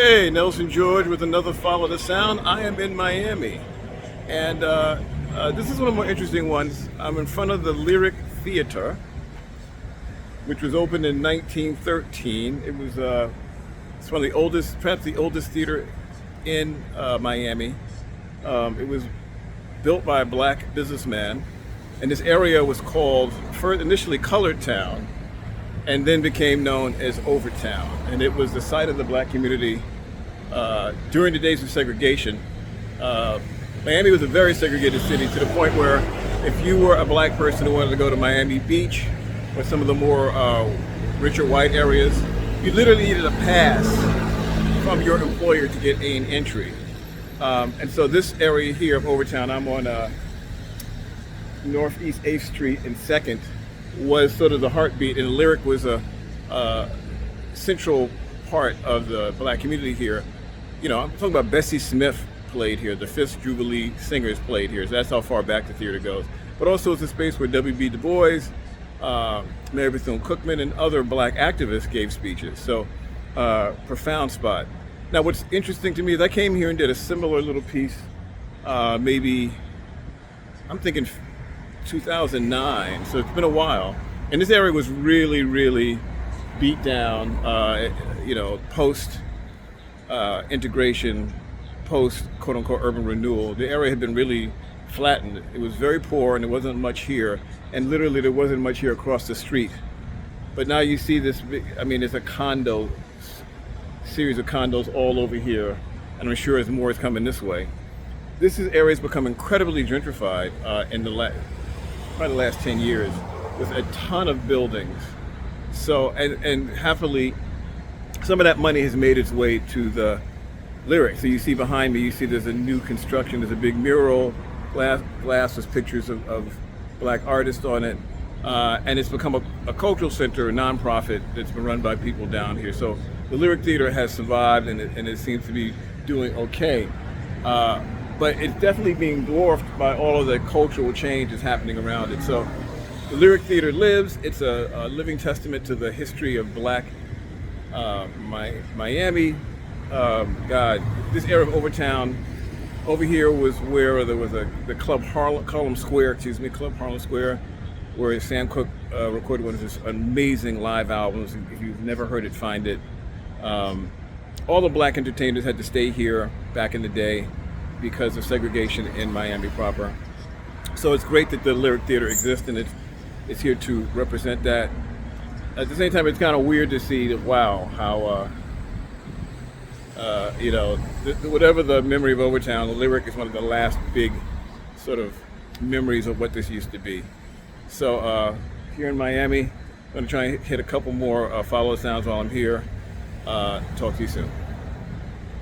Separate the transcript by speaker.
Speaker 1: Hey, Nelson George with another Follow the Sound. I am in Miami, and this is one of the more interesting ones. I'm in front of the Lyric Theater, which was opened in 1913. It's one of the oldest, perhaps the oldest theater in Miami. It was built by a black businessman, and this area was called first initially Colored Town, and then became known as Overtown. And it was the site of the black community during the days of segregation. Miami was a very segregated city to the point where if you were a black person who wanted to go to Miami Beach or some of the more richer white areas, you literally needed a pass from your employer to get an entry. And so this area here of Overtown, I'm on Northeast 8th Street and 2nd, was sort of the heartbeat, and Lyric was a central part of the black community here. You know, I'm talking about Bessie Smith played here, the Fifth Jubilee Singers played here, so that's how far back the theater goes. But also it's a space where W.B. Du Bois, Mary Bethune-Cookman, and other black activists gave speeches. So, profound spot. Now, what's interesting to me is I came here and did a similar little piece, maybe, I'm thinking 2009, so it's been a while. And this area was really, really beat down, post integration, post quote unquote urban renewal. The area had been really flattened. It was very poor and there wasn't much here. And literally there wasn't much here across the street. But now you see this big, it's a series of condos all over here. And I'm sure as more is coming this way. Area has become incredibly gentrified in probably the last 10 years with a ton of buildings. So, and happily, some of that money has made its way to the Lyric. So you see behind me, you see there's a new construction, there's a big mural, glass with pictures of black artists on it. And it's become a cultural center, a nonprofit that's been run by people down here. So the Lyric Theater has survived and it seems to be doing okay. But it's definitely being dwarfed by all of the cultural change that's happening around it. So the Lyric Theater lives. It's a living testament to the history of black Miami. God, this area of Overtown, over here was where there was the Club Harlem Square, where Sam Cooke recorded one of his amazing live albums. If you've never heard it, find it. All the black entertainers had to stay here back in the day because of segregation in Miami proper. So it's great that the Lyric Theater exists and it's here to represent that. At the same time, it's kind of weird to see that, wow, how, whatever the memory of Overtown, the Lyric is one of the last big sort of memories of what this used to be. So here in Miami, I'm going to try and hit a couple more follow sounds while I'm here. Talk to you soon.